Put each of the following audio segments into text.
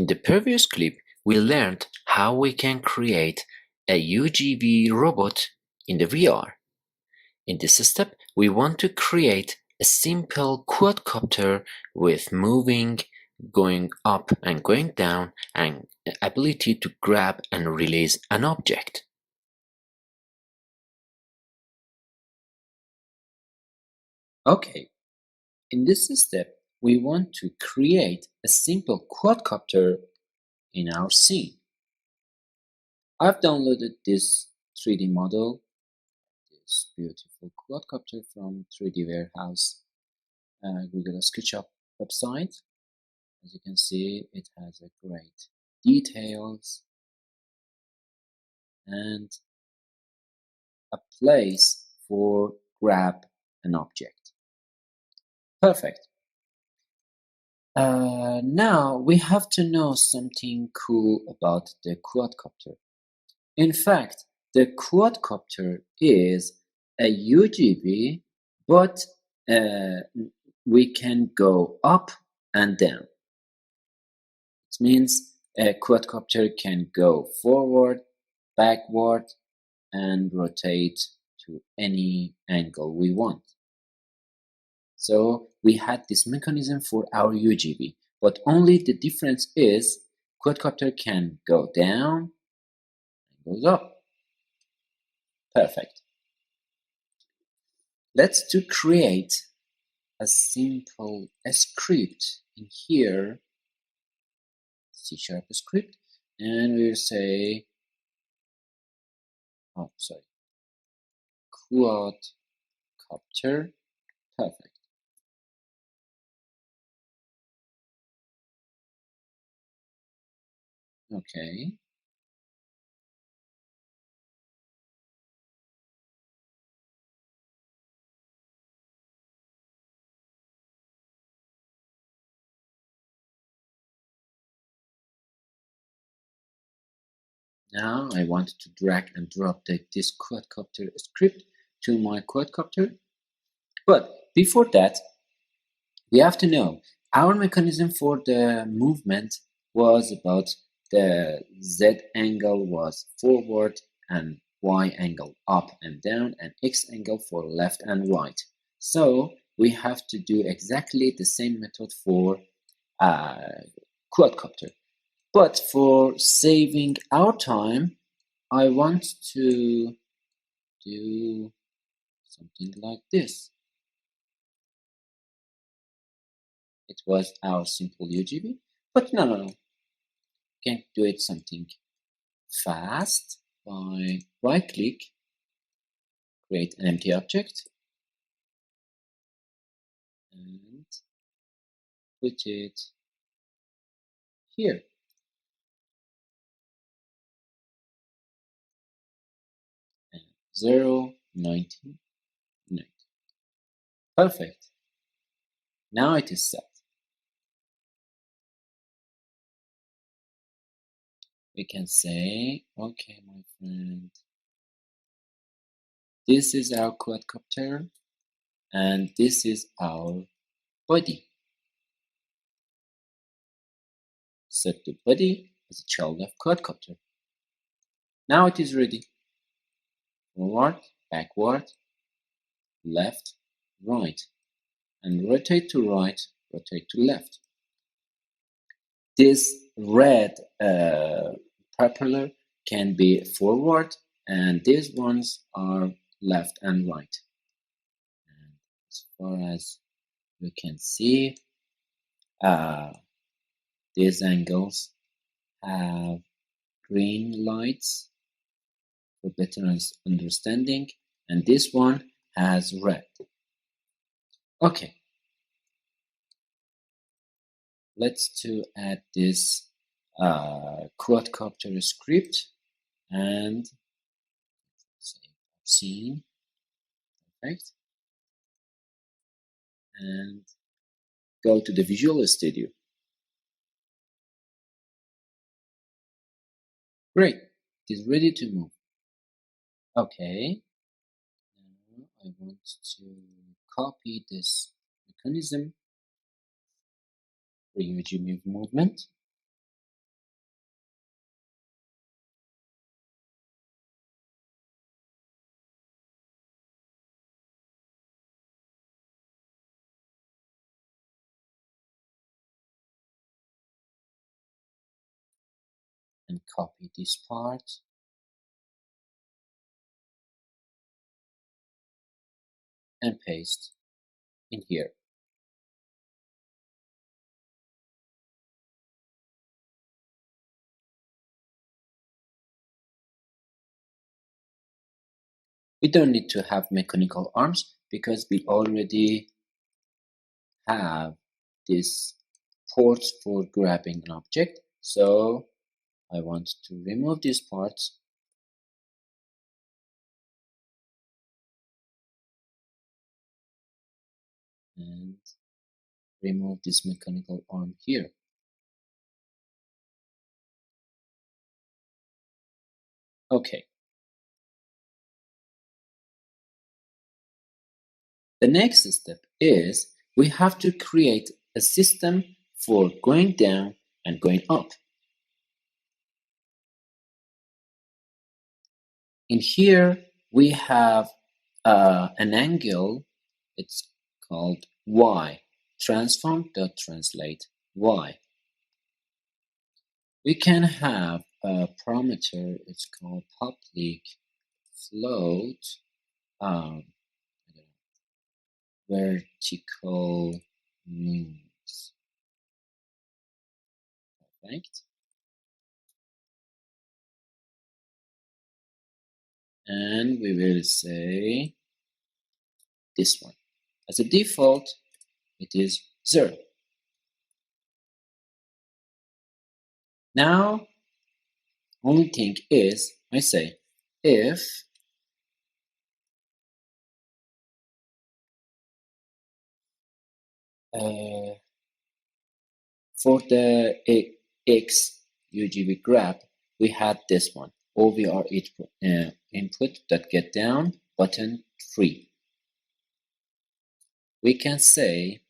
In the previous clip, we learned how we can create a UGV robot in the VR. In this step, we want to create a simple quadcopter with moving, going up and going down, and ability to grab and release an object. Okay, in this step, we want to create a simple quadcopter in our scene. I've downloaded this 3D model, this beautiful quadcopter from 3D Warehouse Google SketchUp website. As you can see, it has a great details and a place for grab an object. Perfect. Now we have to know something cool about the quadcopter. In fact, the quadcopter is a UGV, but we can go up and down. It means a quadcopter can go forward, backward, and rotate to any angle we want. So we had this mechanism for our UGV, but only the difference is quadcopter can go down and goes up. Perfect. Let's create a simple script in here, C# script, and we'll say, quadcopter. Perfect. Okay. Now I want to drag and drop this quadcopter script to my quadcopter. But before that, we have to know our mechanism for the movement was about the Z angle was forward and Y angle up and down and X angle for left and right. So we have to do exactly the same method for quadcopter. But for saving our time, I want to do something like this. It was our simple UGV, but no. Can do it something fast by right click, create an empty object, and put it here. And 0, 90, 90. Perfect. Now it is set. We can say, okay, my friend, this is our quadcopter, and this is our body. Set the body as a child of quadcopter. Now it is ready. Forward, backward, left, right, and rotate to right, rotate to left. This red propeller can be forward, and these ones are left and right. And as far as you can see, these angles have green lights for better understanding, and this one has red. Okay. Let's add this quadcopter script and save scene. Perfect. And go to the Visual Studio. Great, it is ready to move. Okay, now I want to copy this mechanism for UGV movement. copy this part and paste in here. We don't need to have mechanical arms because we already have this port for grabbing an object. So I want to remove these parts and remove this mechanical arm here. Okay. The next step is we have to create a system for going down and going up. In here, we have an angle. It's called y. Transform.translate y. We can have a parameter. It's called public float vertical moves. Perfect. And we will say this one. As a default, it is 0. Now, only thing is, I say, if for the X UGV grab, we had this one, OVR input that get down button 3. We can say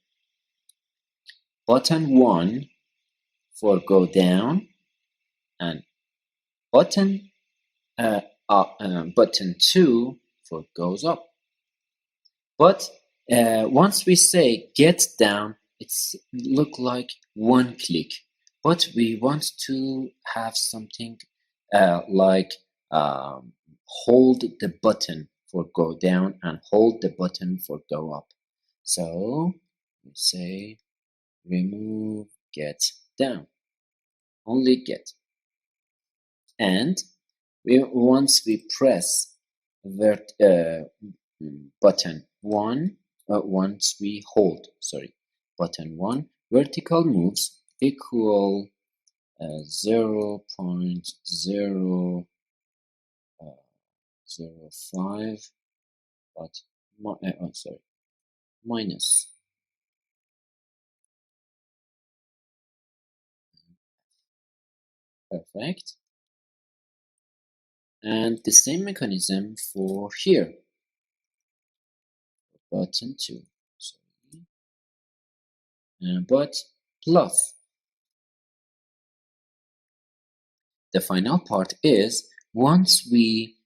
button 1 for go down and button button 2 for goes up. But once we say get down, it's look like one click. But we want to have something like hold the button for go down and hold the button for go up. So we say remove get down, only get. And once we press button 1, once we hold, button 1, vertical moves equal 0.005, but minus. Perfect. And the same mechanism for here. Button 2. But plus. The final part is once we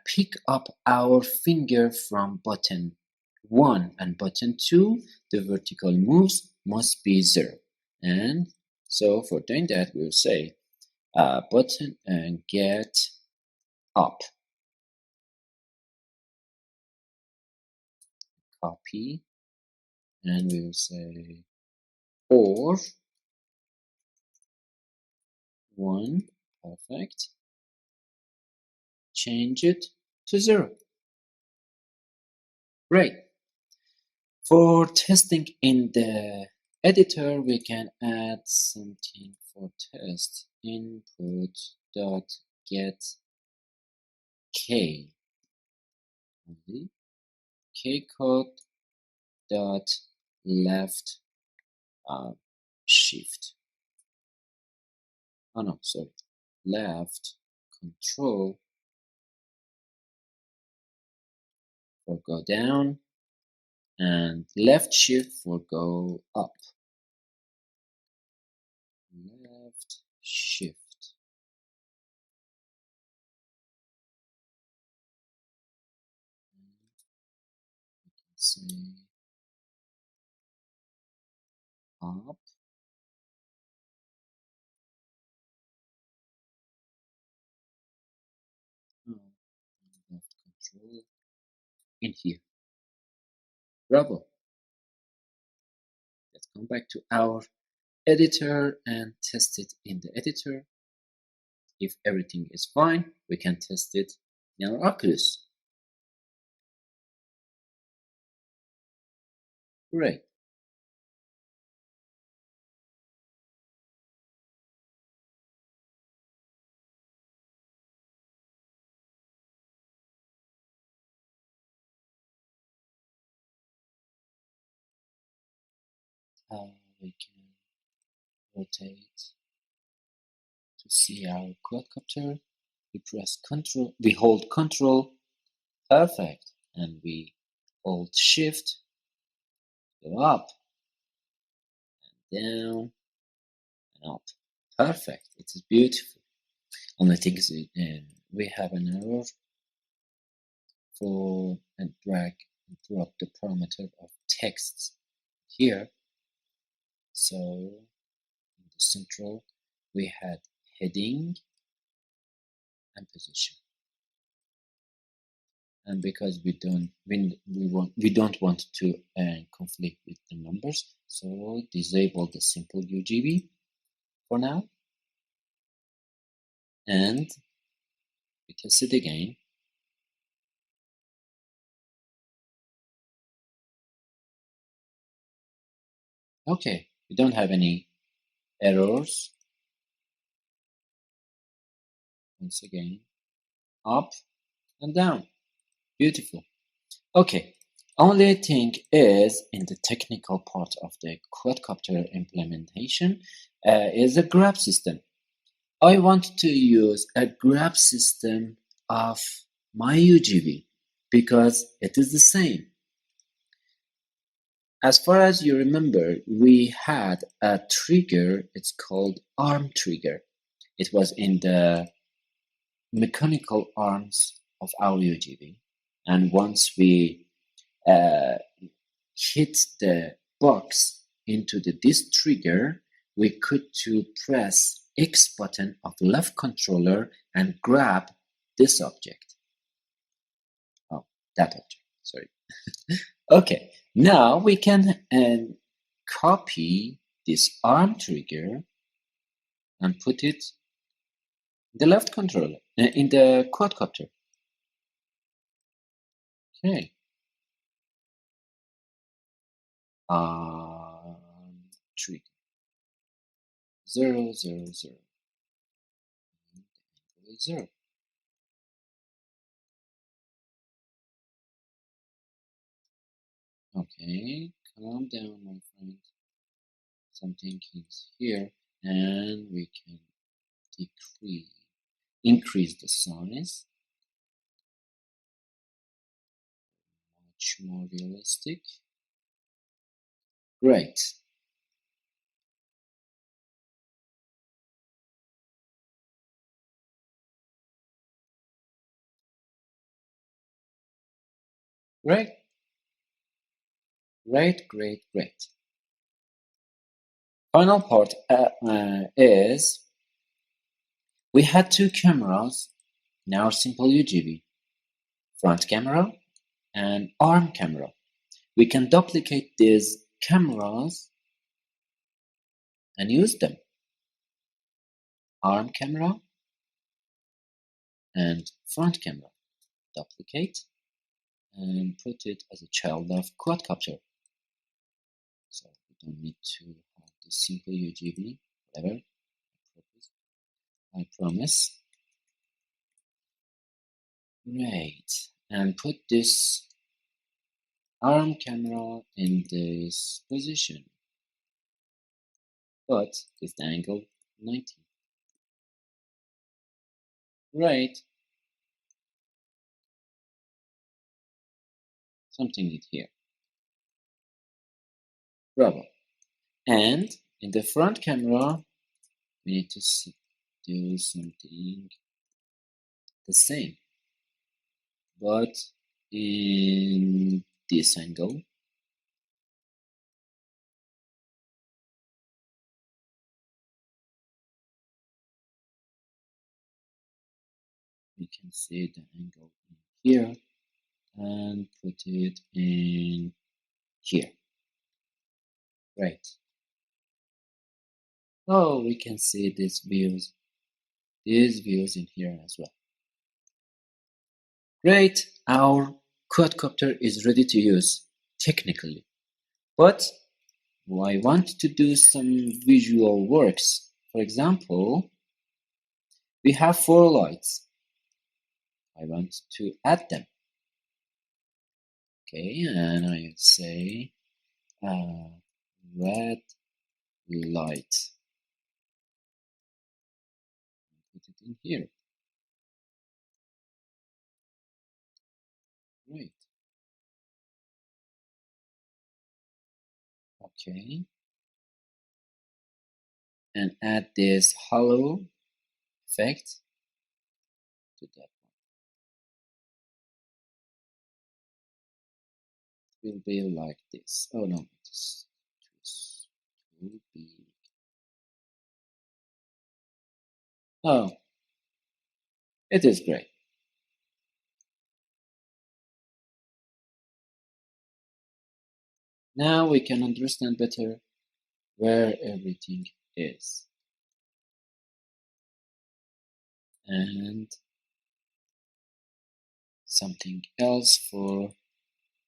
pick up our finger from button 1 and button 2, the vertical moves must be 0. And so for doing that, we'll say button and get up. Copy. And we'll say or 1. Perfect. Change it to 0. Great. For testing in the editor, we can add something for test input dot get k code dot left shift. Oh no, sorry, left control for go down and left shift for go up. Left shift. Say up in here. Bravo. Let's come back to our editor and test it in the editor. If everything is fine, we can test it in our Oculus. Great. We can rotate to see our quadcopter. We press Control, we hold Control, perfect, and we hold Shift, go up, down, and up. Perfect, it is beautiful. Only thing is we have an error for and drag and drop the parameter of text here. So in the central we had heading and position, and because we don't want to conflict with the numbers, so disable the simple UGB for now, and we test it again. Okay, we don't have any errors. Once again, up and down. Beautiful. Okay, only thing is in the technical part of the quadcopter implementation is a grab system. I want to use a grab system of my UGV because it is the same. As far as you remember, we had a trigger, it's called arm trigger. It was in the mechanical arms of our UGV. And once we hit the box into this trigger, we could to press X button of left controller and grab this object. Oh, that object, sorry. Okay, now we can copy this arm trigger and put it in the left controller, in the quadcopter. Okay. Trigger 0, 0, 0. 0. Okay, calm down, my friend. Something is here, and we can increase the size. Much more realistic. Great. Great. Great, great, great. Final part is we had two cameras in our simple UGV, front camera and arm camera. We can duplicate these cameras and use them. Arm camera and front camera. Duplicate and put it as a child of quadcopter. So we don't need to have the simple UGV, whatever. I promise. Great. And put this arm camera in this position, but with the angle 90. Right. Something in here. Bravo. And in the front camera, we need to do something the same, but in this angle. We can see the angle in here, and put it in here. Great. Oh, we can see these views in here as well. Great, our quadcopter is ready to use technically, but I want to do some visual works. For example, we have 4 lights. I want to add them. Okay, and I say red light. Put it in here. Great. Okay. And add this hollow effect to that one. It will be like this. Oh no, it's too big. Oh, it is great. Now we can understand better where everything is. And something else for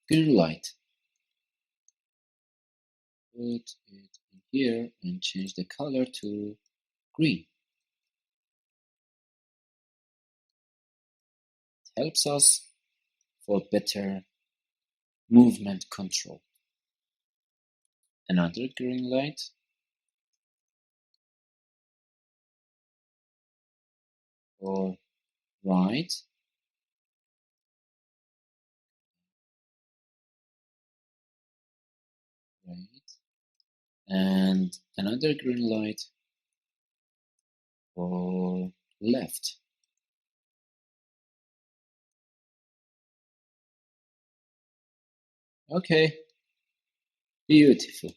green light. Put it in here and change the color to green. It helps us for better movement control. Another green light. For right. Right. And another green light for left. Okay, beautiful.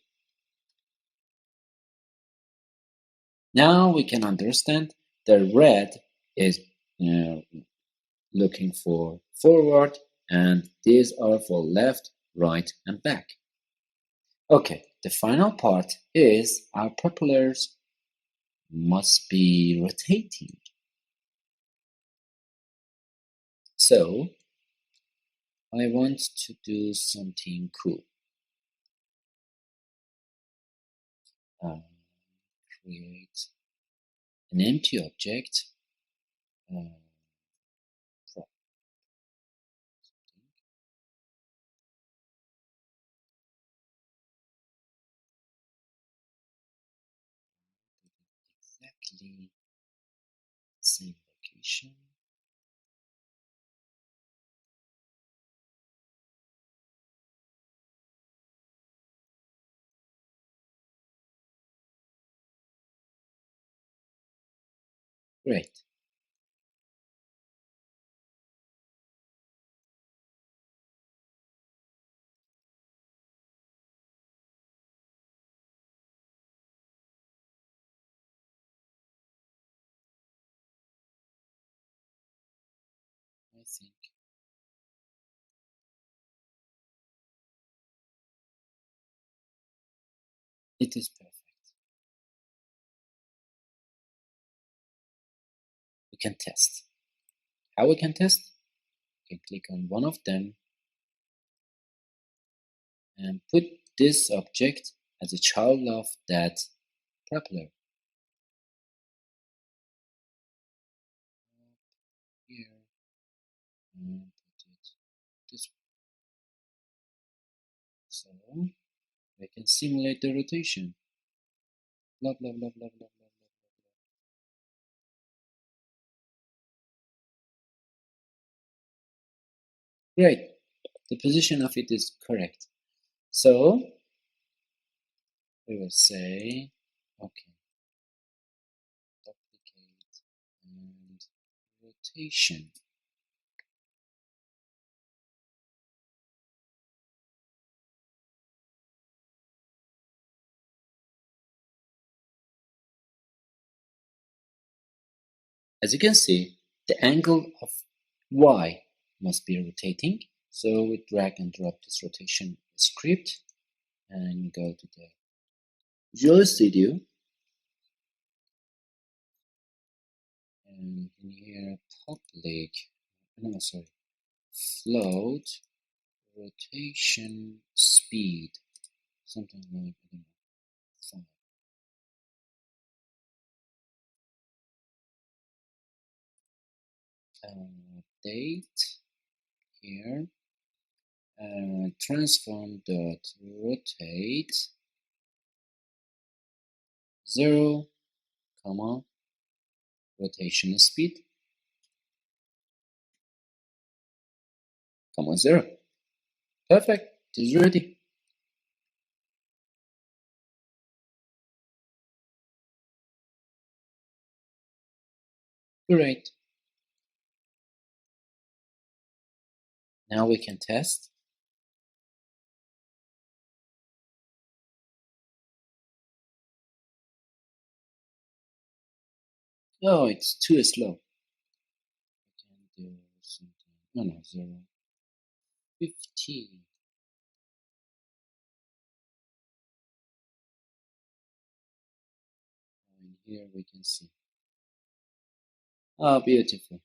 Now we can understand the red is looking for forward and these are for left, right, and back. Okay, the final part is our propellers must be rotating. So I want to do something cool. Create an empty object. Exactly same location. Great. I think it is perfect. We can test. How we can test? We can click on one of them and put this object as a child of that propeller. Here and put it this way. So we can simulate the rotation. Blah blah blah blah blah blah blah. Great. The position of it is correct. So we will say, okay, duplicate and rotation. As you can see, the angle of Y must be rotating, So we drag and drop this rotation script and go to the Visual Studio. And in here, public, no, sorry, float rotation speed, something like, I don't know, 5. Date here, transform dot rotate 0, comma, rotation speed, comma 0. Perfect, it is ready. Great. Now we can test. Oh, it's too slow. We can do something. No, 0. 50. And here we can see. Oh, beautiful.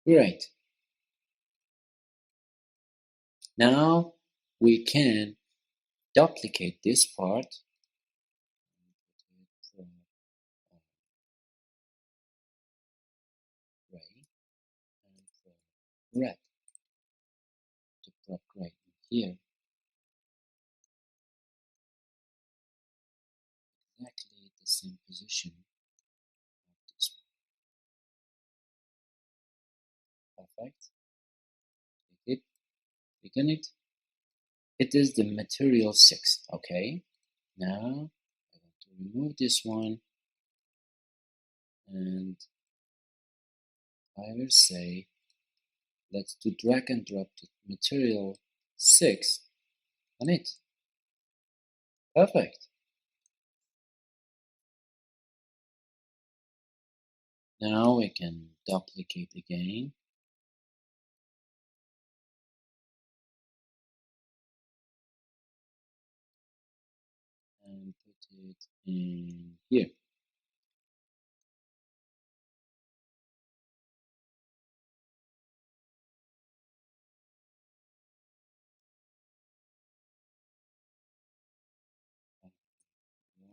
Great. Now we can duplicate this part. Gray and red. To put gray in here. Exactly the same position of this one. Perfect. Click it. Click on it. It is the material 6. Okay. Now I want to remove this one, and I will say let's do drag and drop the material 6 on it. Perfect. Now we can duplicate again. And put it in here.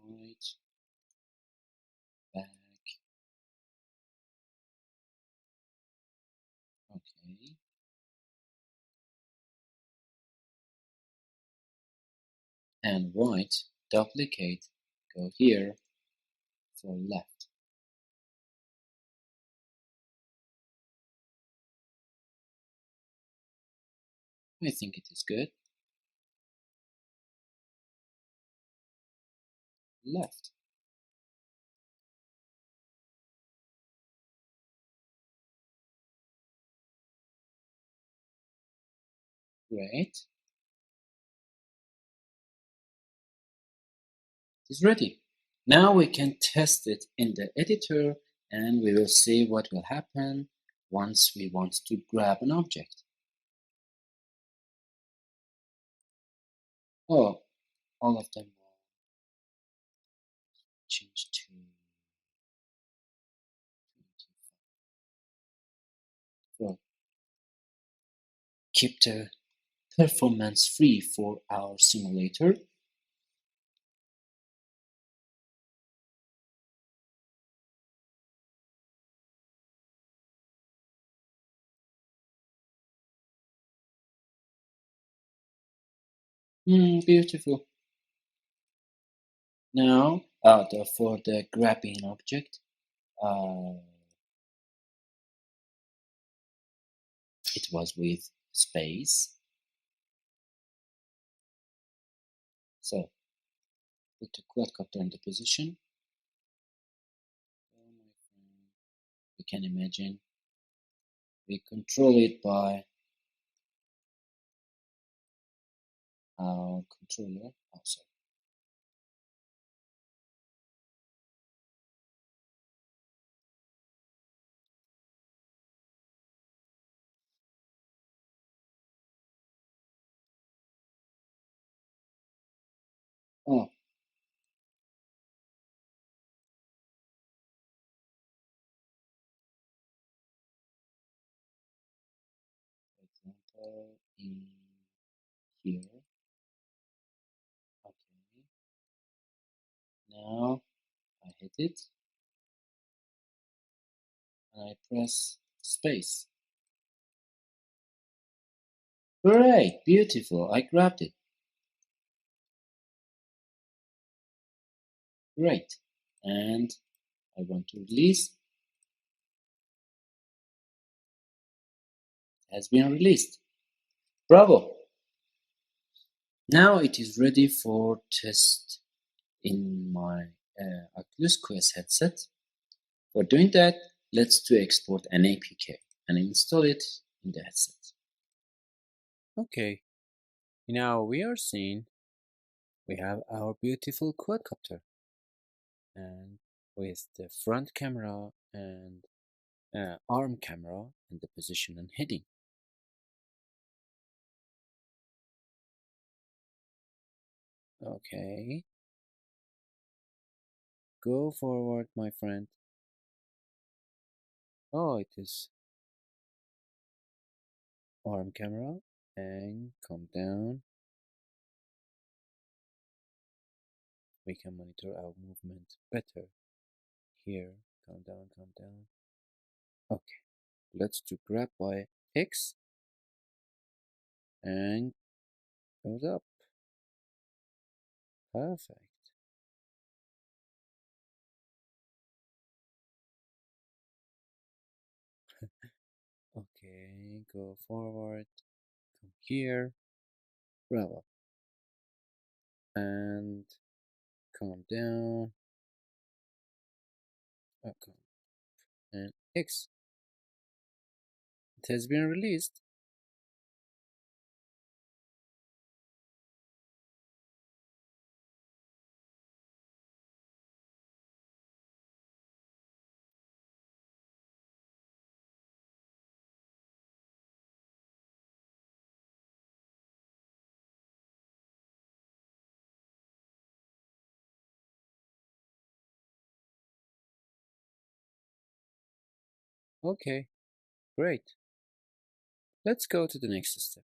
Right, back. Okay. And right, duplicate, go here for left. I think it is good. Left. Great. It is ready. Now we can test it in the editor and we will see what will happen once we want to grab an object. Oh, all of them will change to 25. Well, keep the performance free for our simulator. Beautiful. Now, for the grabbing object, it was with space. So, put the quadcopter in the position. We can imagine we control it by our controller. Oh, sorry. in here. Okay. Now I hit it and I press space. Great, beautiful. I grabbed it. Great. And I want to release. It has been released. Bravo. Now it is ready for test in my Oculus Quest headset. For doing that, let's do export an APK and install it in the headset. Okay, now we are seeing we have our beautiful quadcopter and with the front camera and arm camera and the position and heading. Okay, go forward, my friend. Oh, it is arm camera and come down. We can monitor our movement better. Here, come down, come down. Okay, let's do grab by X and goes up. Perfect. Okay, go forward, come here, grab up, and come down, come, and X. It has been released. Okay, great. Let's go to the next step.